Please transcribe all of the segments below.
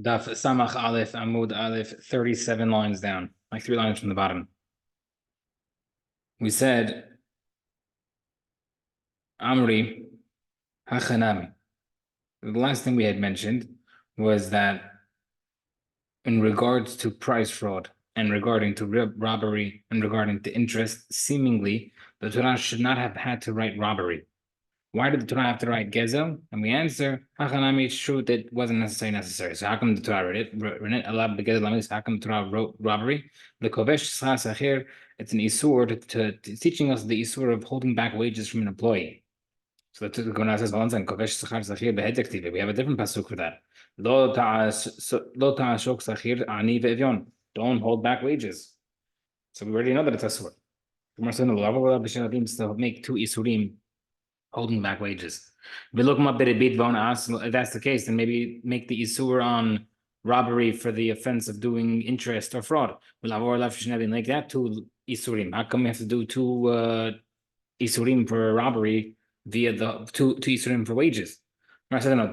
Daf Samach Aleph Amud Aleph, 37 lines down, like 3 lines from the bottom. We said Amri Hachanami. The last thing we had mentioned was that in regards to price fraud and regarding to robbery and regarding to interest, seemingly the Torah should not have had to write robbery. Why did the Torah have to write Gezel? And we answer, Hachanami, it's true that it wasn't necessary. So how come the Torah wrote it? How come the Torah wrote robbery? The Kovesh Schar Sachir, it's an Isur it's teaching us the Isur of holding back wages from an employee. So the Gemara says, Kovesh Schar Sachir behedektive. We have a different pasuk for that. Lo ta'ashok sachir ani ve'evyon. Don't hold back wages. So we already know that it's Asur. Gemara says, to make two Isurim holding back wages. If that's the case, then maybe make the Isur on robbery for the offense of doing interest or fraud. Like that, two Isurim. How come we have to do two Isurim for robbery via the two Isurim for wages? I said, no,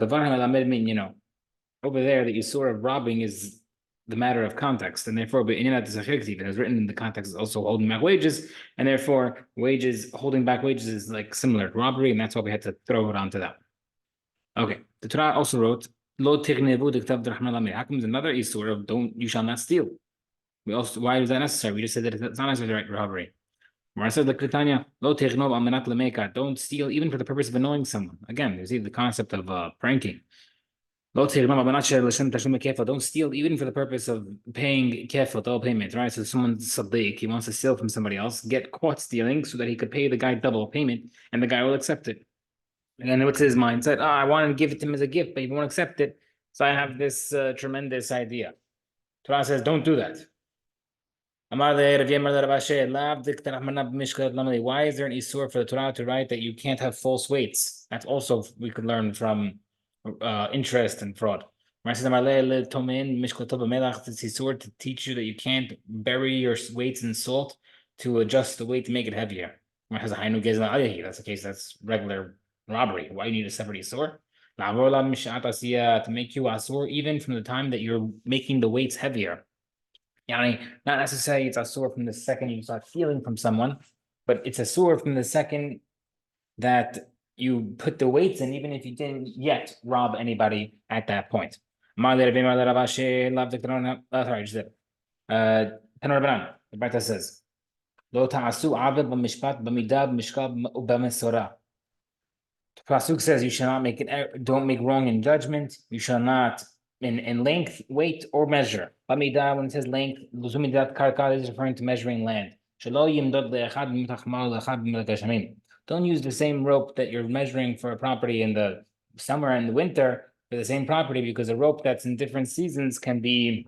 over there, the Isur of robbing is the matter of context, and therefore, but in it is written in the context is also holding back wages, and therefore, holding back wages is like similar to robbery, and that's why we had to throw it onto that. Okay, the Torah also wrote, "Lo tignevu diktav d'rahman lamir." How comes another Isur of you shall not steal? Why is that necessary? We just said that it's not necessary to write robbery. Where said the Kritanya, "Lo tignob amenat lemeka." Don't steal even for the purpose of annoying someone. Again, you see the concept of pranking. Don't steal even for the purpose of paying kefil, double payment, right? So someone's sadiq, he wants to steal from somebody else, get caught stealing so that he could pay the guy double payment and the guy will accept it. And then what's his mindset? Oh, I want to give it to him as a gift, but he won't accept it. So I have this tremendous idea. Torah says, don't do that. Why is there an isur for the Torah to write that you can't have false weights? That's also, we could learn from interest and fraud. It's isur to teach you that you can't bury your weights in salt to adjust the weight to make it heavier. That's the case, that's regular robbery. Why do you need a separate isur? To make you asur even from the time that you're making the weights heavier. Not necessarily it's asur from the second you start stealing from someone, but it's asur from the second that you put the weights in, even if you didn't yet rob anybody at that point. Sorry, just did. The Brita says, "Lo ta'asu aved b'mishpat b'midad mishkab u'b'mesora." The pasuk says you shall not don't make wrong in judgment. You shall not in length, weight, or measure. B'midah, when it says length, luzumidat karka is referring to measuring land. Don't use the same rope that you're measuring for a property in the summer and the winter for the same property, because a rope that's in different seasons can be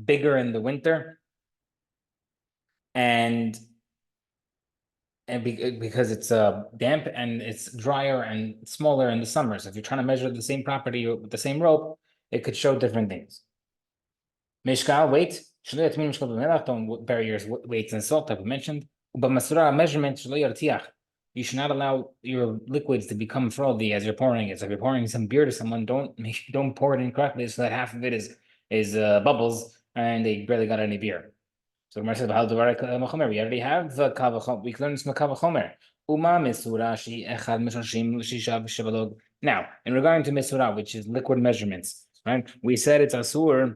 bigger in the winter and because it's damp, and it's drier and smaller in the summer. So if you're trying to measure the same property with the same rope, it could show different things. Mishkal, weight. Don't bury your weights in salt, like we mentioned. But masura, measurement. You should not allow your liquids to become frothy as you're pouring it. So if you're pouring some beer to someone, don't pour it in correctly so that half of it is bubbles and they barely got any beer. So Gemara says, we already have the kavachomer. We learned from the kavachomer. Now, in regarding to mesura, which is liquid measurements, right? We said it's asur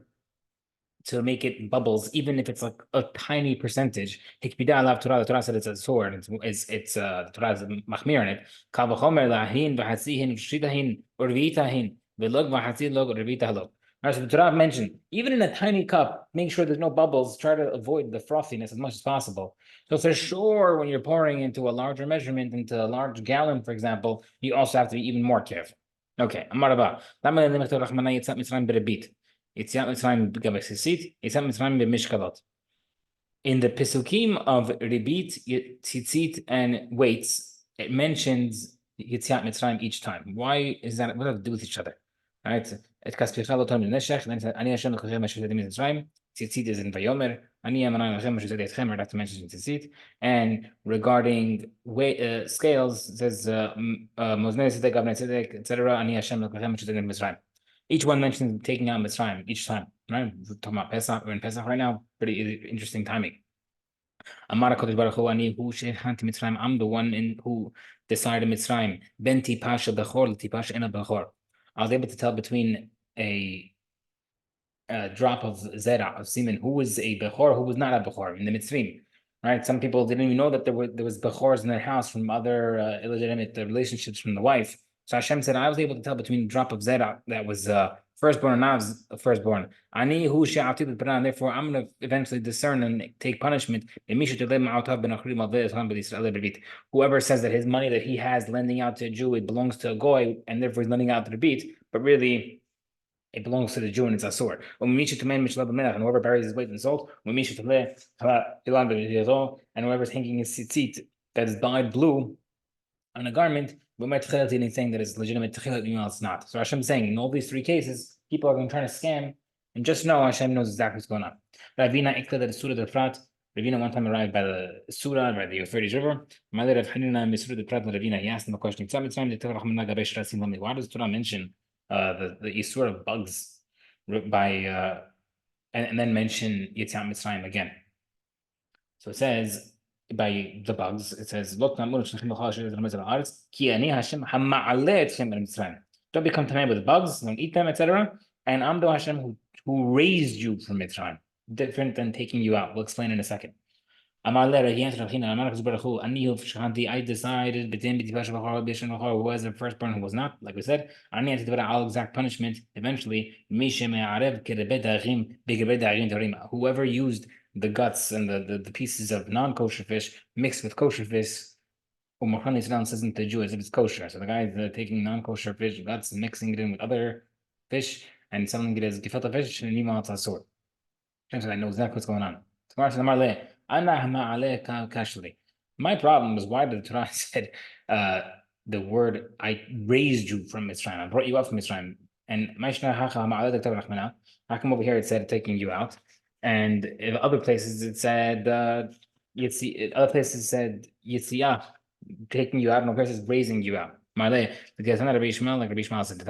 to make it bubbles, even if it's like a tiny percentage. Hikbida alav Torah. The Torah said it's asur, and it's the Torah is machmir in it. Kavachomer lahin v'hatzihin v'shitahin urvitahin v'log v'hatzi log urvita log. So the Torah mentioned, even in a tiny cup, make sure there's no bubbles. Try to avoid the frothiness as much as possible. So for sure, when you're pouring into a larger measurement, into a large gallon, for example, you also have to be even more careful. Okay, Amar Abba. In the Pesukim of Ribit, Tzitzit, and weights, it mentions Yetziat Mitzrayim each time. Why is that? What does it do with each other? Right? Tzitzit is in Vayomer. I'd have to mention Tzitzit. And regarding weight, scales, it says etc. Each one mentions taking out Mitzrayim each time. Right? We're talking about Pesach. We're in Pesach right now. Pretty interesting timing. Amar HaKadosh Baruch Hu, Ani hu shehanti Mitzrayim. I'm the one who decided Mitzrayim. Ben tipasha bechor tipasha ena bechor. I was able to tell between a drop of zera, of semen, who was a bechor, who was not a bechor in the Mitzrayim. Right? Some people didn't even know that there was bechors in their house from other illegitimate relationships from the wife. So Hashem said, I was able to tell between a drop of zera that was firstborn and not firstborn. Ani hu she'ati b'paran. Therefore, I'm going to eventually discern and take punishment. Whoever says that his money that he has lending out to a Jew, it belongs to a goy, and therefore he's lending out to the beat, but really it belongs to the Jew and it's asur. And whoever buries his weight in salt, and whoever's hanging his tzitzit that is dyed blue on a garment, saying that it's legitimate, it's not. So Hashem is saying in all these three cases, people are going to try to scam, and just know Hashem knows exactly what's going on. Ravina one time arrived by the Surah, by the Euphrates River. He asked him a question. Why does Torah mention the Isur of bugs by and then mention Yetziat Mitzrayim again? So it says by the bugs, it says, don't become tamei with bugs, don't eat them, etc. And I'm the Hashem who raised you from Mitzrayim, different than taking you out. We'll explain in a second. He answered, I decided between who was the firstborn, who was not, like we said, I'll exact punishment eventually. Whoever used the guts and the pieces of non-kosher fish mixed with kosher fish, says to the Jew as if it's kosher. So the guy is taking non-kosher fish guts and mixing it in with other fish and selling it as gefilte fish, and even it's asur. I know exactly what's going on. My problem is, why did the Torah said the word I raised you from Mitzrayim, I brought you up from Mitzrayim, and how come over here it said taking you out, and in other places it said other places said Yitziyah, taking you out, and other places raising you out. Like Rabbi Ishmael said,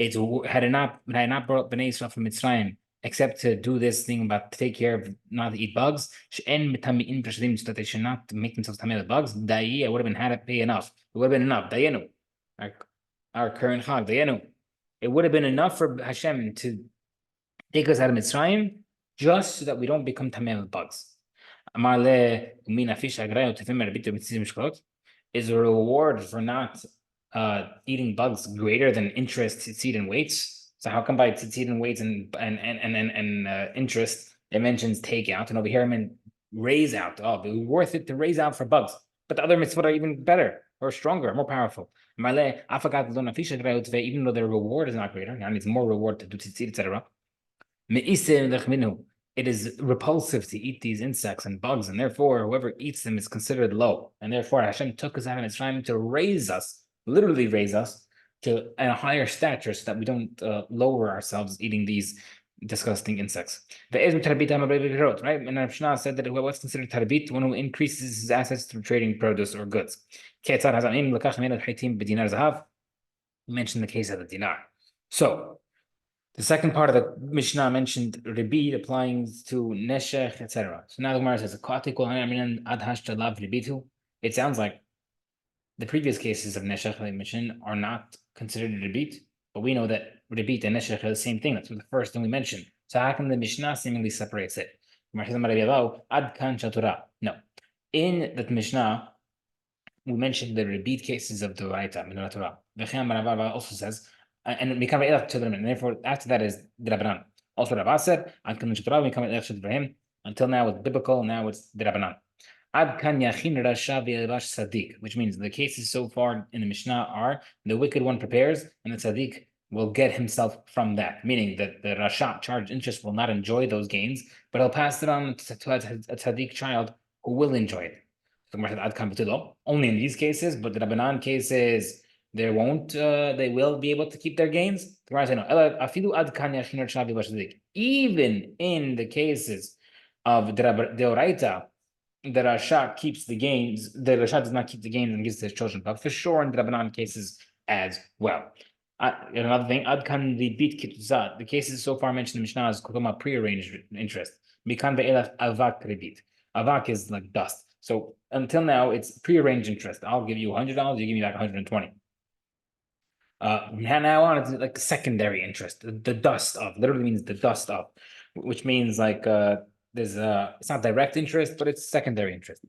it's had I not brought up Bnei Israel from Mitzrayim, except to do this thing about to take care of not to eat bugs, so that they should not make themselves tamei with bugs, I would have been had to pay enough. It would have been enough. Dayenu, our current chag, Dayenu. It would have been enough for Hashem to take us out of Mitzrayim just so that we don't become tamei with bugs. Is a reward for not eating bugs greater than interest, tzitzit, and weights? So how come by tzitzit and weights and interest it mentions take out, and over here I mean raise out? Oh, it would be worth it to raise out for bugs. But the other mitzvot are even better or stronger, more powerful. Even though their reward is not greater, now needs more reward to do tzitzit, etc. It is repulsive to eat these insects and bugs, and therefore whoever eats them is considered low. And therefore Hashem took us out of Mitzrayim to raise us, literally raise us to a higher stature, so that we don't lower ourselves eating these disgusting insects. Right? And Mishnah said that what's considered tarbit, one who increases his assets through trading produce or goods. We mentioned the case of the dinar. So the second part of the Mishnah mentioned ribit applying to neshech, etc. So now the Gemara says, it sounds like the previous cases of neshech I mentioned are not considered ribit, but we know that ribit and neshech are the same thing. That's the first thing we mentioned. So how come the Mishnah seemingly separates it? No. In the Mishnah, we mentioned the ribit cases of the Raita, Minor Torah. The also says, and we come to them, and therefore after that is the Rabbanan. Also Rabbah said, we come until now it's biblical, now it's the Rabbanan. Which means the cases so far in the Mishnah are the wicked one prepares, and the tzaddik will get himself from that. Meaning that the Rasha charged interest will not enjoy those gains, but he'll pass it on to a tzaddik child who will enjoy it. Only in these cases, but the Rabbanan cases, they won't. They will be able to keep their gains. Even in the cases of the Deoraita, the Rasha keeps the gains, the Rasha does not keep the gains and gives to his children, but for sure in the Rabbanan cases as well. Another thing, Adkan the beat kituzat, the cases so far mentioned in Mishnah is Kutuma prearranged interest. Mikan ve'elach avak rebit. Avak is like dust. So until now, it's prearranged interest. I'll give you $100, you give me back 120. Now on, it's like secondary interest. The dust of literally means the dust of, which means like there's it's not direct interest, but it's secondary interest.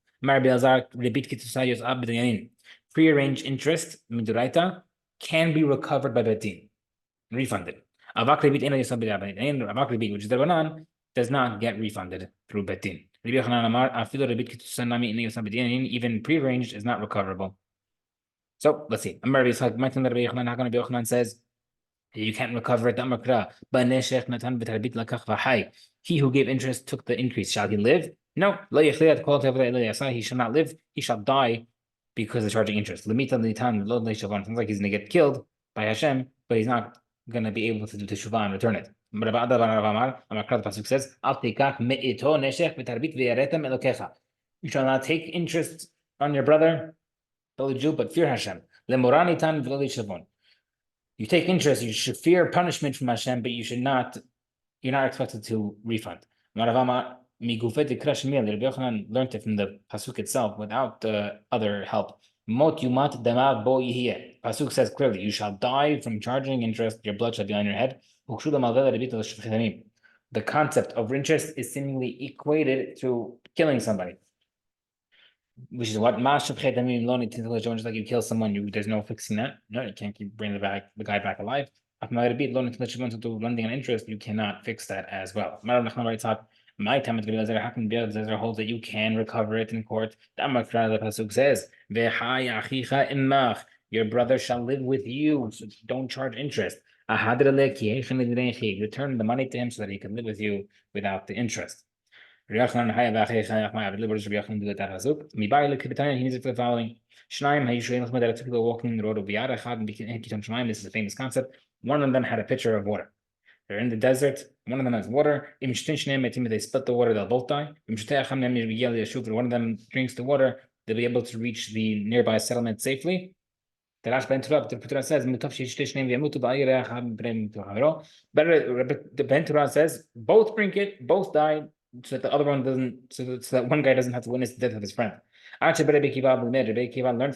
Prearranged interest, miduraita, can be recovered by Betin, refunded. Avak ribit, which is the Rabanan, does not get refunded through Betin. Even prearranged is not recoverable. So let's see. Says you can't recover it. He who gave interest took the increase. Shall he live? No. He shall not live. He shall die because of charging interest. Sounds like he's going to get killed by Hashem, but he's not going to be able to do teshuvah and return it. Pasuk says, you shall not take interest on your brother, fellow Jew, but fear Hashem. You take interest, you should fear punishment from Hashem, but you're not expected to refund. Rabbi Yochanan learned it from the Pasuk itself without other help. Pasuk says clearly, you shall die from charging interest, your blood shall be on your head. The concept of interest is seemingly equated to killing somebody, which is what just like you kill someone, there's no fixing that. No, you can't keep bringing the guy back alive. Lending an interest, you cannot fix that as well. My time holds that you can recover it in court. The Pasuk says, your brother shall live with you, so don't charge interest. Return the money to him so that he can live with you without the interest. He needs it for the following. Two people walking in the road of this is a famous concept. One of them had a pitcher of water. They're in the desert. One of them has water. They split the water, they'll both die. One of them drinks the water, they'll be able to reach the nearby settlement safely. The Rash Ben Torah says, the Ben Torah says, both drink it, both die, so that the other one doesn't, so that one guy doesn't have to witness the death of his friend. Learned from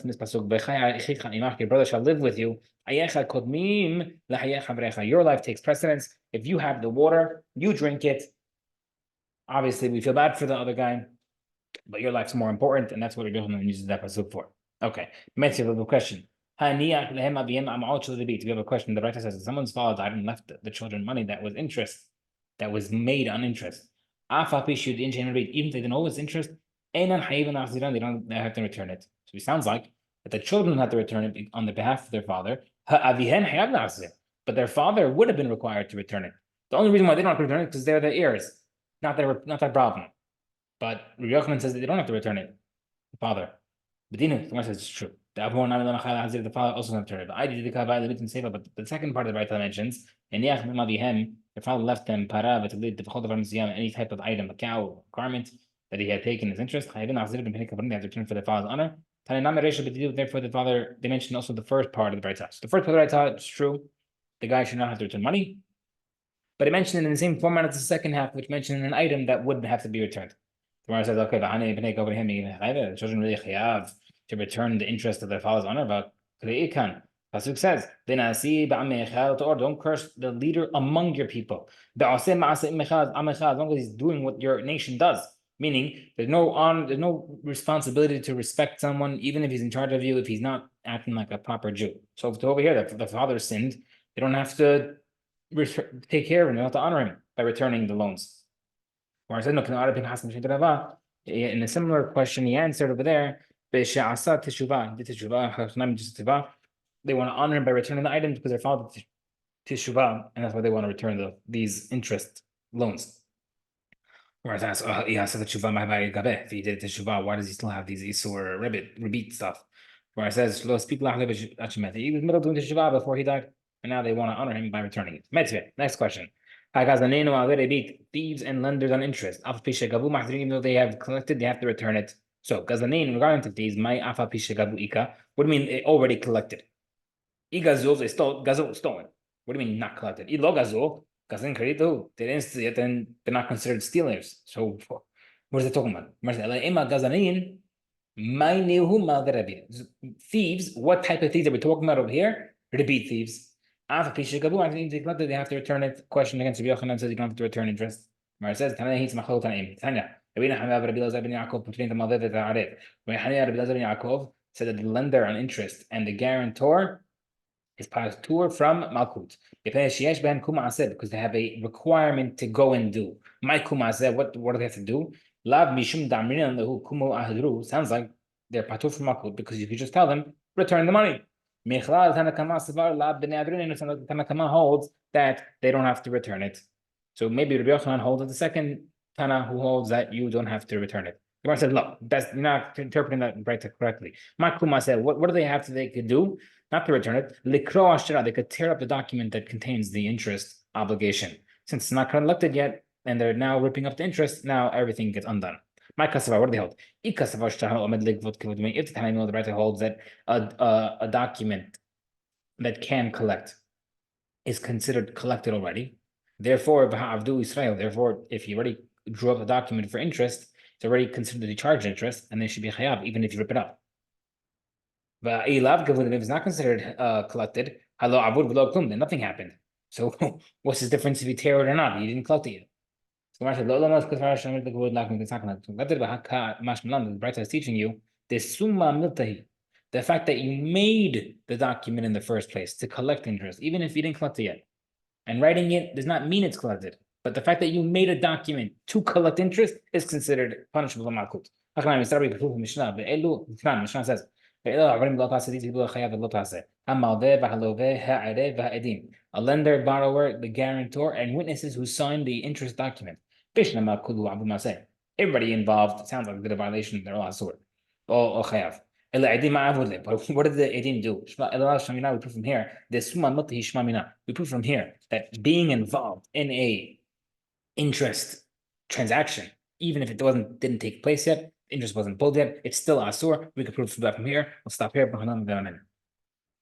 this pasuk, your brother shall live with you. Your life takes precedence. If you have the water, you drink it. Obviously, we feel bad for the other guy, but your life's more important, and that's what we're doing and uses that pasuk for. Okay, Matthew, we have a question. We have a question. The writer says, someone's father died and left the children money that was interest, that was made on interest. Even if they didn't owe us interest, they don't have to return it. So it sounds like that the children have to return it on the behalf of their father, but their father would have been required to return it. The only reason why they don't have to return it is because they're the heirs, not their problem. But Rabbi Yochanan says that they don't have to return it. The father. But Dina, the says it's true. The father also doesn't return it. But the second part of the Braita mentions, the father left them any type of item, a cow, a garment that he had taken his interest. They have to return for their father's honor. Therefore, the father, they mentioned also the first part of the Braita. So the first part of the Braita is true. The guy should not have to return money. But it mentioned in the same format as the second half, which mentioned an item that wouldn't have to be returned. The Gemara says, okay, the children really have to return the interest of their father's honor, but Pasuk says, don't curse the leader among your people. As long as he's doing what your nation does. Meaning, there's no responsibility to respect someone, even if he's in charge of you, if he's not acting like a proper Jew. So over here, the father sinned, they don't have to take care of him, they don't have to honor him by returning the loans. Or I said, no, in a similar question he answered over there, they want to honor him by returning the items because their father teshuvah, and that's why they want to return these interest loans. Whereas I asked, if he did teshuvah, why does he still have these isur rebit stuff? Where it says, he was middle doing teshuvah before he died, and now they want to honor him by returning it. Next question. Thieves and lenders on interest. Even though they have collected, they have to return it. So, regarding to thieves, what do you mean they already collected? Igazul, they stole, gazul, stolen. What do you mean not collected? Ilo gazul, gazin credito, they didn't steal it, then they're not considered stealers. So, what is it talking about? Thieves, what type of thieves are we talking about over here? Repeat thieves. I think they have to return it. Question against Rabbi Yochanan says you don't have to return interest. Mar says, Tanya, he's Machal Tanaim. Tanya, Rabbi Elazar ben Yaakov between the Malvev and the Arif. Rabbi Elazar ben Yaakov said that the lender on interest and the guarantor is patur from Malkut. Because they have a requirement to go and do. My kumazeh, what do they have to do? Lav mishum damrin lehu kumu ahadru. Sounds like they're patur from Malkut because you could just tell them, return the money. Michlal Tanakama Savar Lab B'nei Tanakama holds that they don't have to return it. So maybe Rabbi Yochanan holds the second Tana who holds that you don't have to return it. The Gemara said, look, that's you're not interpreting that right correctly. Makuma said, what do they have to they could do? Not to return it. Likro Ashira, they could tear up the document that contains the interest obligation. Since it's not collected yet, and they're now ripping up the interest, now everything gets undone. My kasava, what do they hold? If the Tanaim the writer holds that a document that can collect is considered collected already, therefore, if you already drew up a document for interest, it's already considered to charge interest, and they should be chayav, even if you rip it up. But if it's not considered collected, then nothing happened. So what's the difference if you tear it or not? You didn't collect it yet. So the Brita is teaching you the fact that you made the document in the first place to collect interest, even if you didn't collect it yet. And writing it does not mean it's collected. But the fact that you made a document to collect interest is considered punishable. Mishnah says, a lender, borrower, the guarantor, and witnesses who signed the interest document. Everybody involved sounds like they did a violation, they're all asur. But what did the edim do? We prove from here. We prove from here that being involved in a interest transaction, even if it didn't take place yet, interest wasn't pulled yet, it's still asur. We could prove that from here. We'll stop here.